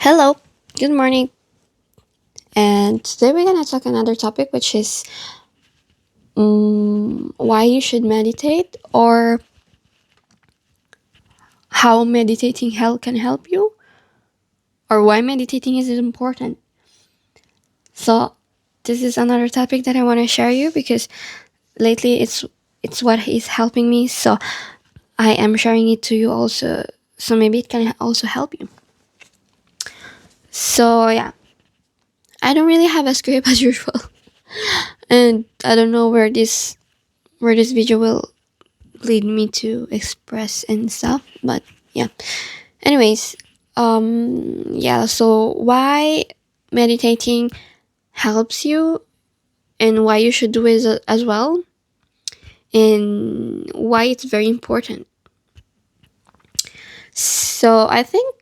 Hello, good morning. And today we're gonna talk another topic, which is why you should meditate or how meditating can help you, or why meditating is important. So this is another topic that I want to share you because lately it's what is helping me. So I am sharing it to you also. So maybe it can also help you. So yeah, I don't really have a script as usual, and I don't know where this video will lead me to express and stuff. But yeah. Anyways, yeah, so why meditating helps you and why you should do it as well and why it's very important. So I think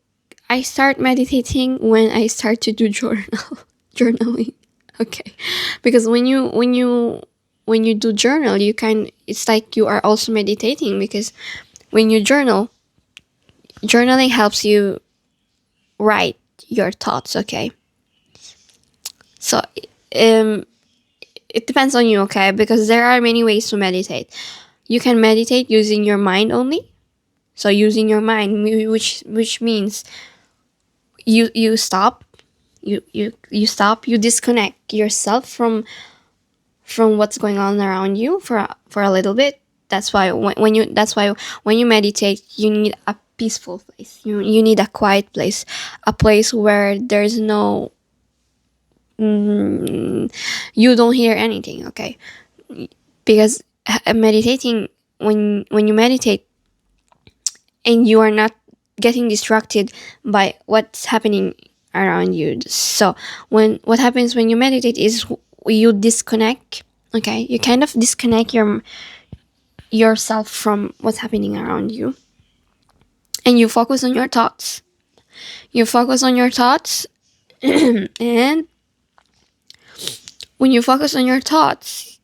I start meditating when I start to do journaling. Okay. Because when you do journal, it's like you are also meditating because when you journaling helps you write your thoughts. Okay. So um it depends on you. Okay, because there are many ways to meditate. You can meditate using your mind only. So using your mind, which means you stop, you stop, you disconnect yourself from what's going on around you for a little bit. That's why when you meditate, you need a peaceful place. You need a quiet place, a place where there's no you don't hear anything. Okay, because meditating, when you meditate and you are not getting distracted by what's happening around you. So when what happens when you meditate is you disconnect. Okay, you kind of disconnect yourself from what's happening around you, and you focus on your thoughts. You focus on your thoughts, and when you focus on your thoughts,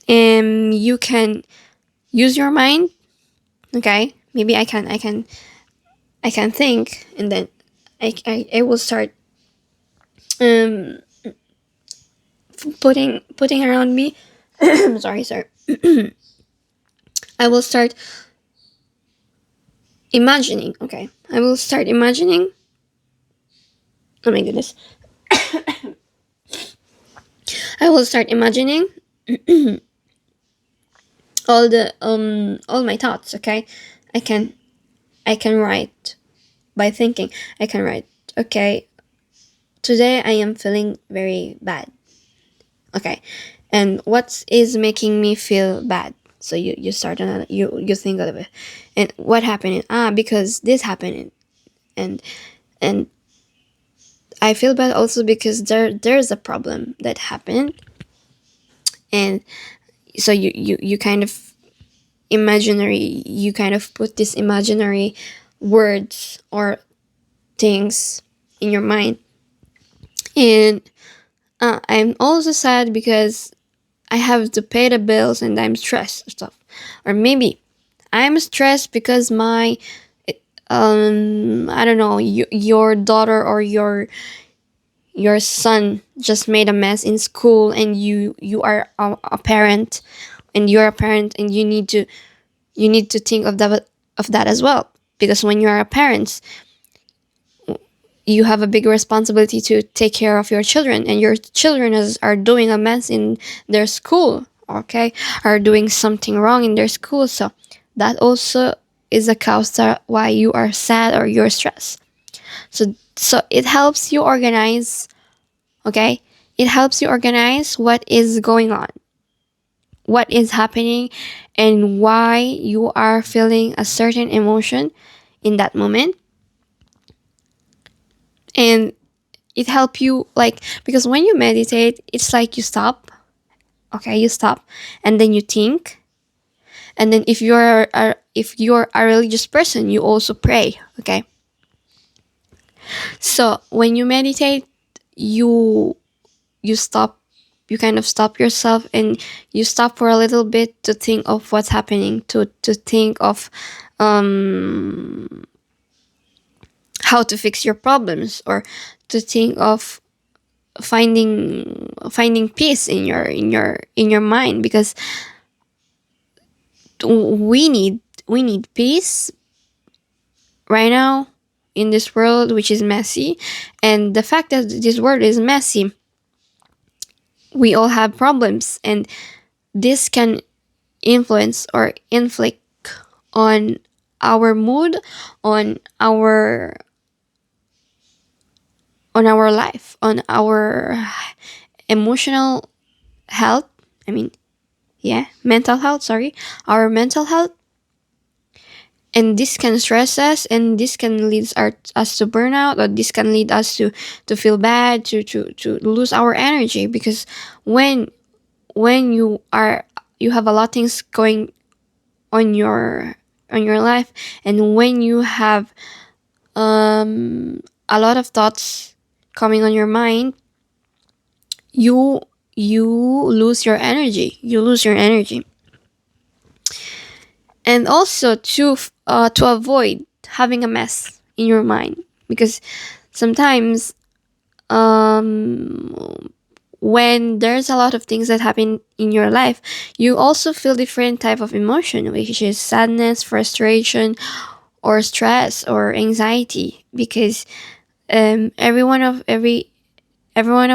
you can use your mind. Okay, maybe I can think, and then I will start um putting around me. sorry. I will start imagining. Okay, I will start imagining. Oh my goodness. I will start imagining all my thoughts. Okay, I can I can write by thinking. I can write. Okay, today I am feeling very bad. Okay, and what is making me feel bad? So you start on you think of it, and what happened? Because this happened, and and I feel bad also because there's a problem that happened, and so you kind of you kind of put this imaginary words or things in your mind, and I'm also sad because I have to pay the bills and I'm stressed or stuff, or maybe I'm stressed because my I don't know, your daughter or your son just made a mess in school, and you are a parent, and you're a parent, and you need to think of that as well, because when you are a parent, you have a big responsibility to take care of your children, and your children are doing a mess in their school. Okay, are doing something wrong in their school. So that also is a cause that why you are sad or you're stressed. So it helps you organize. Okay, it helps you organize what is going on, what is happening, and why you are feeling a certain emotion in that moment. And it helps you, like, because when you meditate, it's like you stop. Okay, you stop, and then you think, and then if you're a religious person, you also pray. Okay, so when you meditate, you you stop, you kind of stop yourself, and you stop for a little bit to think of what's happening, to think of um how to fix your problems, or to think of finding peace in your mind, because we need peace right now in this world, which is messy. And the fact that this world is messy, we all have problems, and this can influence or inflict on our mood, on our life, on our emotional health. I mean, yeah, mental health, sorry, our mental health. And this can stress us, and this can lead us to burnout, or this can lead us to feel bad, to lose our energy. Because when you have a lot of things going on your life, and when you have a lot of thoughts coming on your mind, you lose your energy. And also to avoid having a mess in your mind, because sometimes, when there's a lot of things that happen in your life, you also feel different type of emotion, which is sadness, frustration, or stress, or anxiety. Because every one of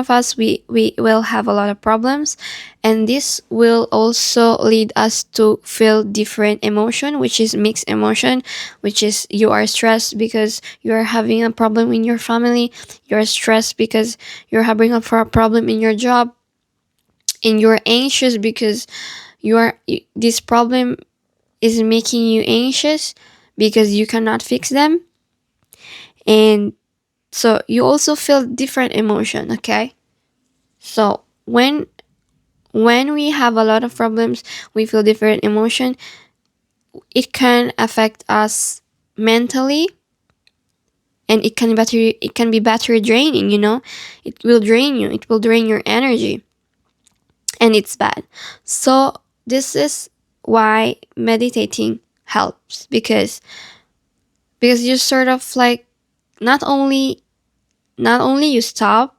us, we will have a lot of problems, and this will also lead us to feel different emotion, which is mixed emotion, which is you are stressed because you are having a problem in your family, you're stressed because you're having a problem in your job, and you're anxious because this problem is making you anxious because you cannot fix them. And so you also feel different emotion, okay? So when we have a lot of problems, we feel different emotion. It can affect us mentally, and it can be battery draining. It will drain you. It will drain your energy, and it's bad. So this is why meditating helps, because you sort of like, not only you stop,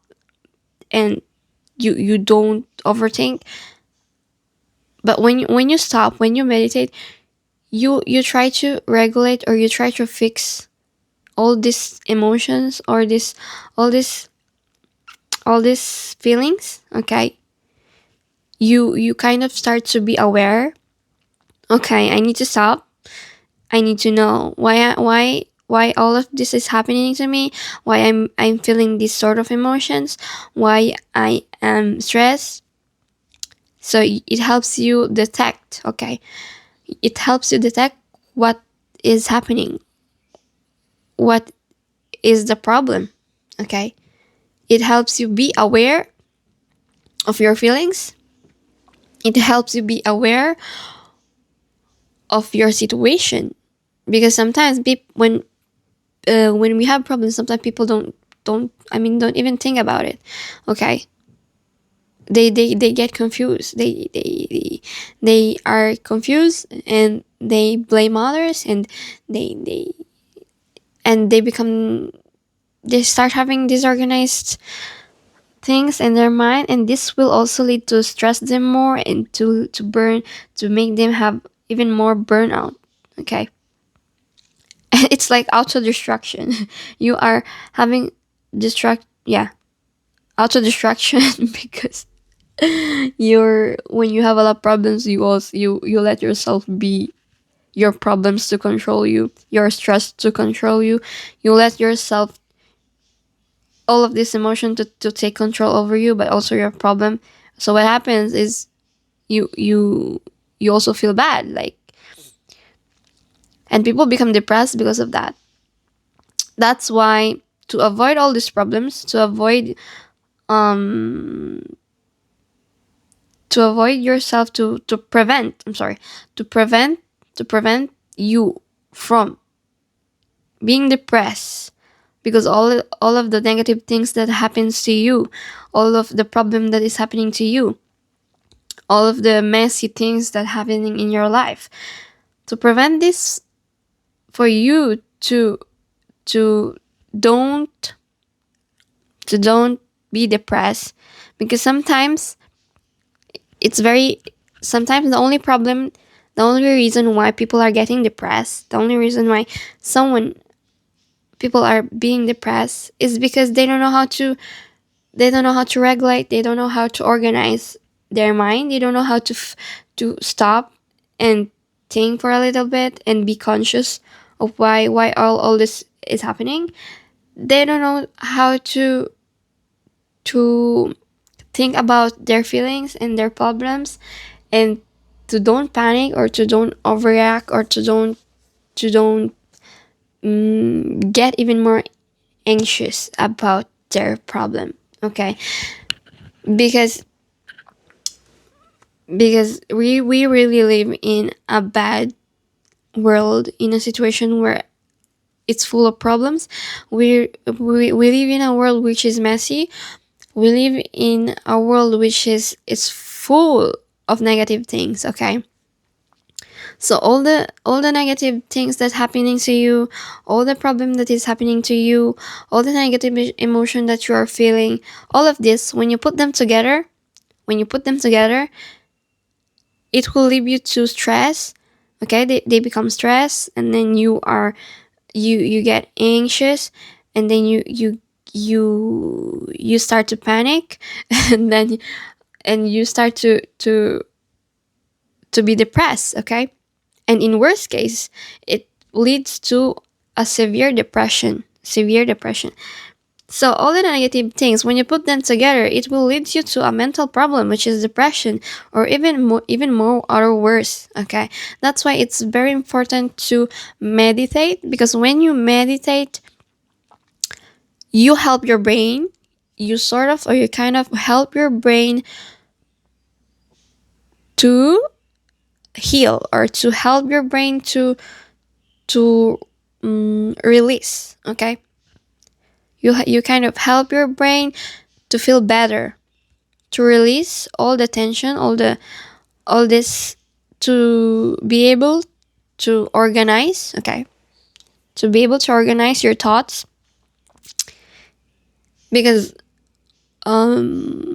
and you don't overthink, but when you stop, when you meditate, you try to regulate, or you try to fix all these emotions, or this all this all these feelings, okay? You kind of start to be aware. Okay, I need to stop. I need to know why all of this is happening to me, why I'm feeling these sort of emotions, why I am stressed. So it helps you detect, okay? It helps you detect what is happening, what is the problem, okay? It helps you be aware of your feelings. It helps you be aware of your situation, because sometimes when we have problems, sometimes people don't even think about it, okay? They get confused. They are confused, and they blame others, and they become, they start having disorganized things in their mind, and this will also lead to stress them more, and to make them have even more burnout, okay? It's like auto destruction. You are having distract yeah auto destruction because when you have a lot of problems, you let yourself be your problems to control you, your stress to control you. You let yourself, all of this emotion, to take control over you, but also your problem. So what happens is, you also feel bad, like, and people become depressed because of that. That's why, to avoid all these problems, um to avoid yourself, to prevent, I'm sorry, to prevent you from being depressed, because all of the negative things that happens to you, all of the problem that is happening to you, all of the messy things that happening in your life, to prevent this, for you to don't don't be depressed, because it's very sometimes the only reason why people are getting depressed, the only reason why someone people are being depressed is because they don't know how to regulate, they don't know how to organize their mind, they don't know how to stop and think for a little bit and be conscious of why all this is happening. They don't know how to think about their feelings and their problems, and to don't panic or to don't overreact or to don't get even more anxious about their problem. Okay, because we really live in a bad world, in a situation where it's full of problems. We live in a world which is messy. We live in a world which is full of negative things. Okay, so all the negative things that's happening to you, all the problem that is happening to you, all the negative emotion that you are feeling, all of this, when you put them together, when you put them together, it will lead you to stress. Okay, they become stress, and then you get anxious, and then you start to panic and then and you start to be depressed. Okay, and in worst case, it leads to a severe depression. So all the negative things, when you put them together, it will lead you to a mental problem, which is depression, or even more or worse. Okay, that's why it's very important to meditate, because when you meditate, you help your brain, you sort of or you kind of help your brain to heal, or to help your brain to release. Okay, you kind of help your brain to feel better, to release all the tension, all this, to be able to organize. Okay, to be able to organize your thoughts, because um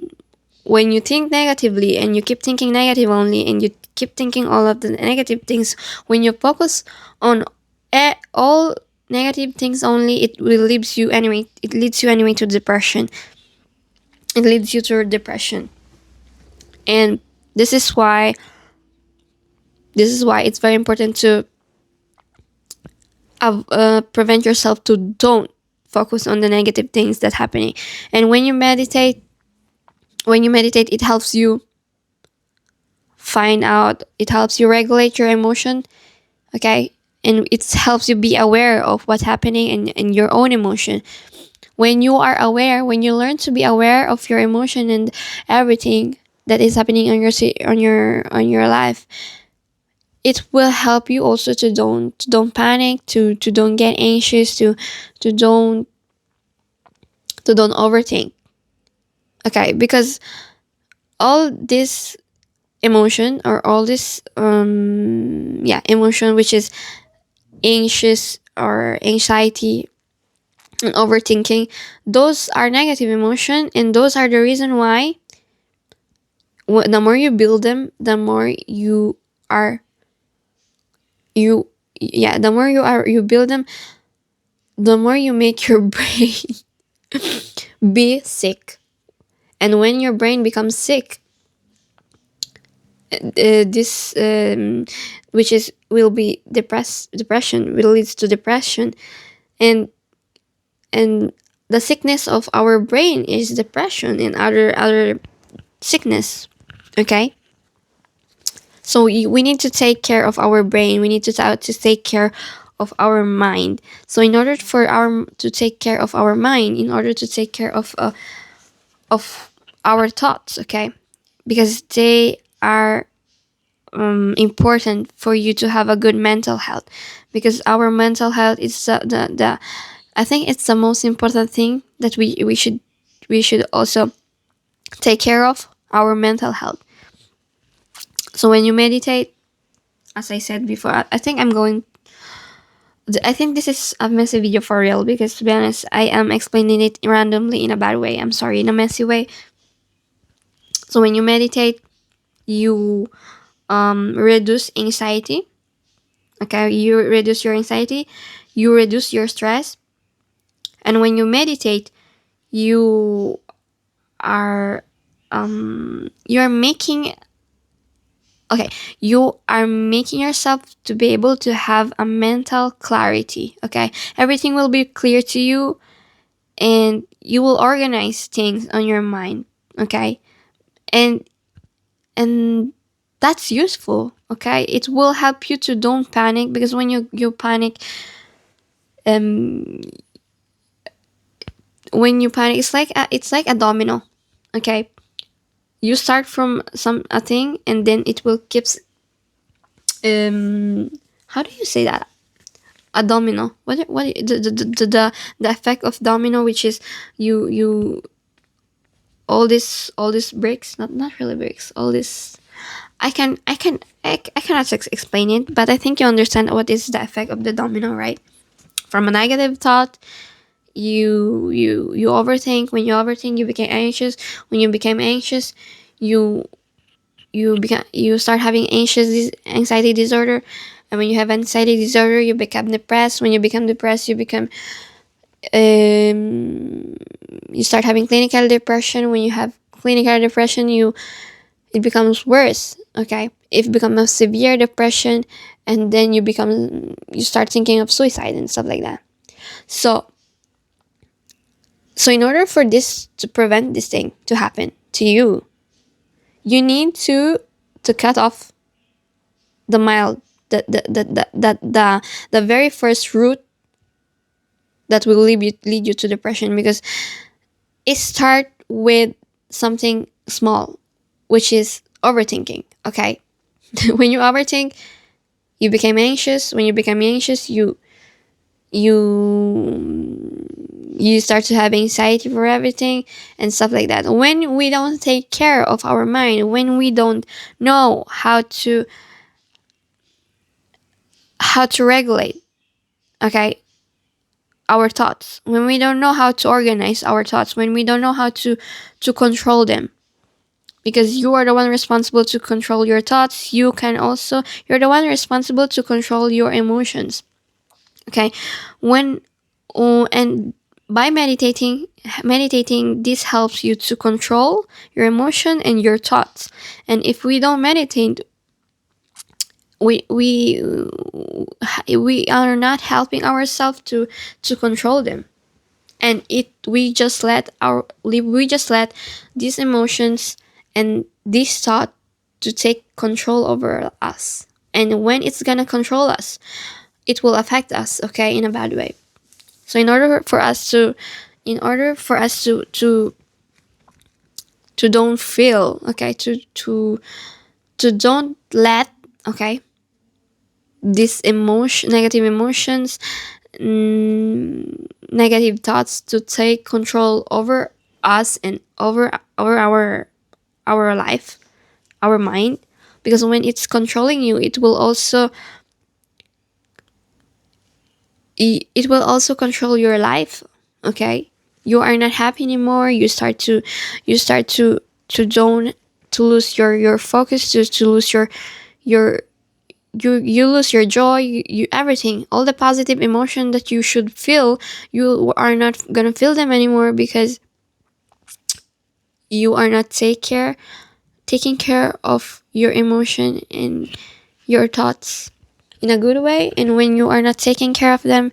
when you think negatively and you keep thinking negative only, and you keep thinking all of the negative things, when you focus on all negative things only, it leads you anyway to depression. It leads you to depression. And this is why it's very important to prevent yourself to don't focus on the negative things that happening. And when you meditate, it helps you it helps you regulate your emotion. Okay, and it helps you be aware of what's happening in your own emotion. When you are aware, when you learn to be aware of your emotion and everything that is happening on your life, it will help you also to don't panic, to don't get anxious, to don't to don't overthink. Okay, because all this emotion, or all this emotion, which is anxious or anxiety and overthinking, those are negative emotion, and those are the reason why the more you build them, the more are you the more you build them, the more you make your brain be sick. And when your brain becomes sick, this which is will be depression, will lead to depression. and and the sickness of our brain is depression and other sickness. Okay, so we need to take care of our brain, we need to take care of our mind. So in order for our to take care of our mind, in order to take care of our thoughts. Okay, because they are important for you to have a good mental health, because our mental health is the I think it's the most important thing that we should also take care of our mental health. So when you meditate, as I said before, I think I'm going I think this is a messy video for real, because to be honest, I am explaining it randomly in a bad way. I'm sorry, in a messy way. So when you meditate, you reduce anxiety. Okay, you reduce your anxiety, you reduce your stress, and when you meditate, you are you are making okay you are making yourself to be able to have a mental clarity. Okay, everything will be clear to you, and you will organize things on your mind. Okay, and and that's useful. Okay, it will help you to don't panic, because when you panic, um when you panic, it's like a domino. Okay, you start from some a thing, and then it will keeps um how do you say that, a domino, what the effect of domino, which is you all these bricks, not really bricks, all this, I cannot explain it, but I think you understand what is the effect of the domino, right? From a negative thought, you overthink. When you overthink, you become anxious. When you become anxious, you you start having anxiety disorder. And when you have anxiety disorder, you become depressed. When you become depressed, um you start having clinical depression. When you have clinical depression, it becomes worse. Okay, it becomes a severe depression, and then you start thinking of suicide and stuff like that. So in order for this to prevent this thing to happen to you, you need to cut off the mild the very first route that will lead you to depression, because it start with something small, which is overthinking. Okay, when you overthink, you become anxious. When you become anxious, you start to have anxiety for everything and stuff like that. When we don't take care of our mind, when we don't know how to regulate, okay, our thoughts, when we don't know how to organize our thoughts, when we don't know how to control them, because you are the one responsible to control your thoughts, you're the one responsible to control your emotions. Okay, when and by meditating, this helps you to control your emotion and your thoughts. And if we don't meditate, we we we are not helping ourselves to control them, and we just let these emotions and this thought to take control over us. And when it's gonna control us, it will affect us, okay, in a bad way. So in order for us to don't feel, okay, to don't let, okay, these negative emotions, negative thoughts to take control over us and over our life, our mind. Because when it's controlling you, it will also control your life. Okay, you are not happy anymore. You start to don't to lose your focus, to lose your you lose your joy, you everything, all the positive emotion that you should feel, you are not gonna feel them anymore, because you are not taking care of your emotion and your thoughts in a good way. And when you are not taking care of them,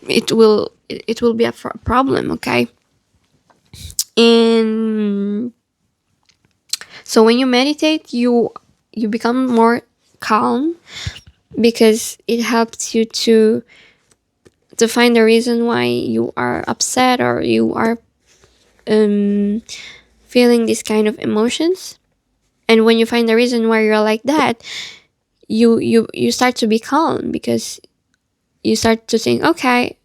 it will be a problem. Okay, and so when you meditate, you become more calm, because it helps you to find the reason why you are upset, or you are um, feeling this kind of emotions. And when you find the reason why you're like that, you start to be calm, because you start to think, okay,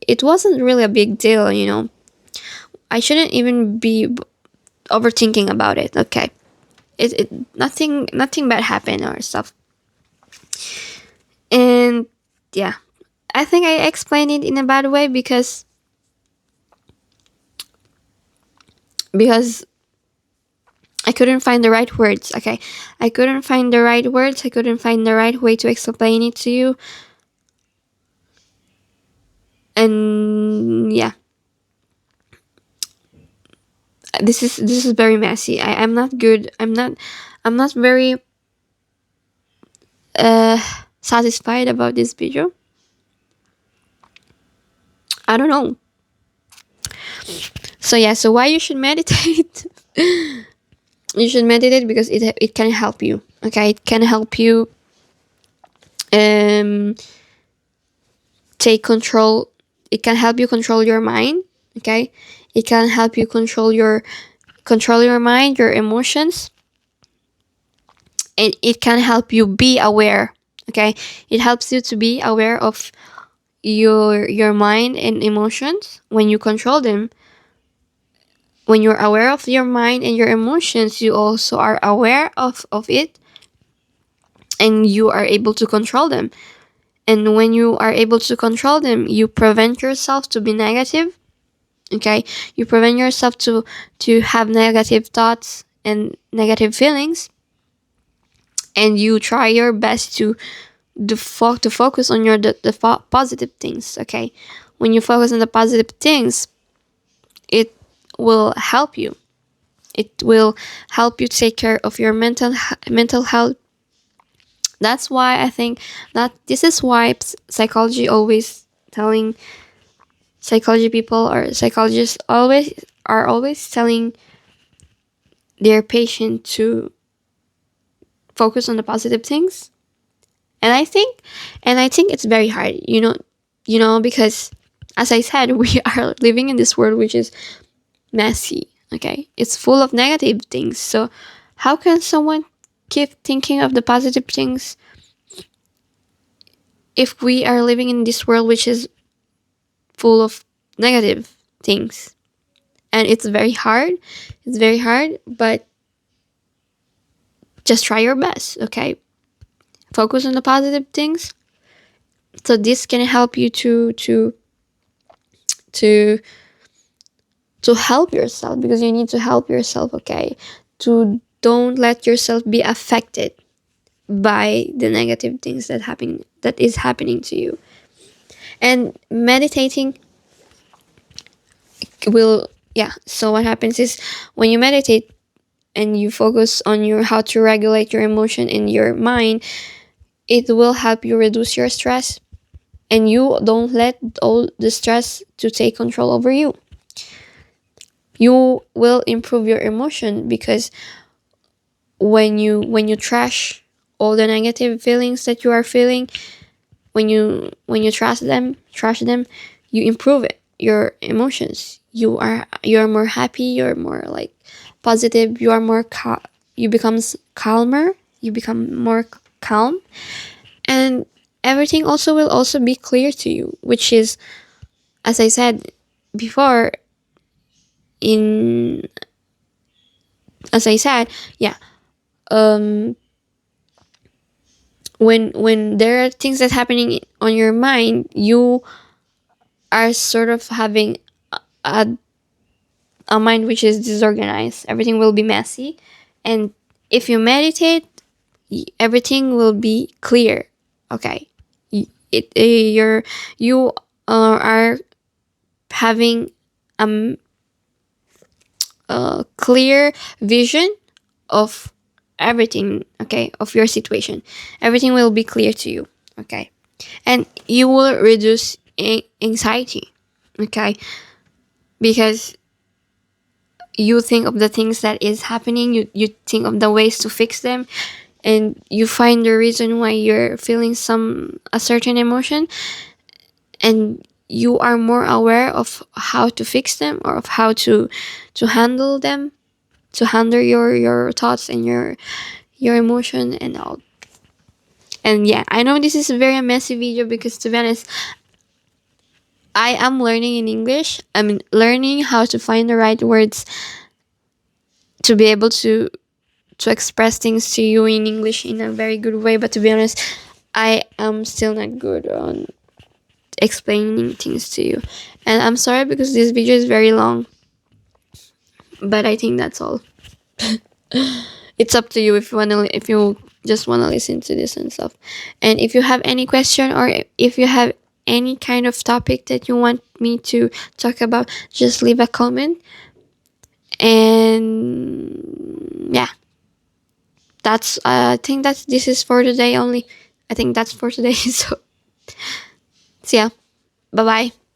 it wasn't really a big deal, I shouldn't even be overthinking about it. Okay, it nothing bad happened or stuff. And yeah, I think I explained it in a bad way because I couldn't find the right words. Okay, I couldn't find the right words. I couldn't find the right way to explain it to you. And yeah, this is very messy. I'm not good. I'm not very uh satisfied about this video. I don't know. So yeah, so why you should meditate? You should meditate because it can help you. Okay, it can help you um take control. It can help you control your mind. Okay, it can help you control your mind, your emotions, and it can help you be aware. Okay, it helps you to be aware of your mind and emotions. When you control them, when you're aware of your mind and your emotions, you also are aware of it, and you are able to control them. And when you are able to control them, you prevent yourself to be negative. Okay, you prevent yourself to have negative thoughts and negative feelings, and you try your best to focus on the positive things. Okay, when you focus on the positive things, it will help you. It will help you take care of your mental health. That's why I think that this is why psychology always telling psychology people or psychologists always telling their patient to focus on the positive things. And I think it's very hard, because as I said, we are living in this world which is messy. Okay, it's full of negative things. So how can someone keep thinking of the positive things if we are living in this world which is full of negative things? And it's very hard. It's very hard, but just try your best. Okay, focus on the positive things. So this can help you to to help yourself, because you need to help yourself. Okay, to don't let yourself be affected by the negative things that is happening to you. And meditating will, yeah, so what happens is when you meditate and you focus on your how to regulate your emotion in your mind, it will help you reduce your stress, and you don't let all the stress to take control over you. You will improve your emotion, because when you all the negative feelings that you are feeling, when you trash them, you improve your emotions. You're more happy, you're more like positive, you are more you become calmer, you become more calm, and everything also will also be clear to you, which is, as I said before, in as I said, yeah, um when there are things that happening on your mind, you are sort of having a, a mind which is disorganized. Everything will be messy, and if you meditate, everything will be clear. Okay, you are having um a clear vision of everything. Okay, of your situation, everything will be clear to you. Okay, and you will reduce anxiety. Okay, because you think of the things that is happening, you think of the ways to fix them, and you find the reason why you're feeling a certain emotion, and you are more aware of how to fix them, or of how to handle them, to handle your thoughts and your emotion and all. And yeah, I know this is a very messy video, because to be honest, I am learning in English. I'm learning how to find the right words to be able to express things to you in English in a very good way. But to be honest, I am still not good on explaining things to you. And I'm sorry because this video is very long. But I think that's all. It's up to you if you just wanna listen to this and stuff. And if you have any question, or if you have any kind of topic that you want me to talk about, just leave a comment. And yeah, that's I think that this is for today only. I think that's for today. So see ya. Bye bye.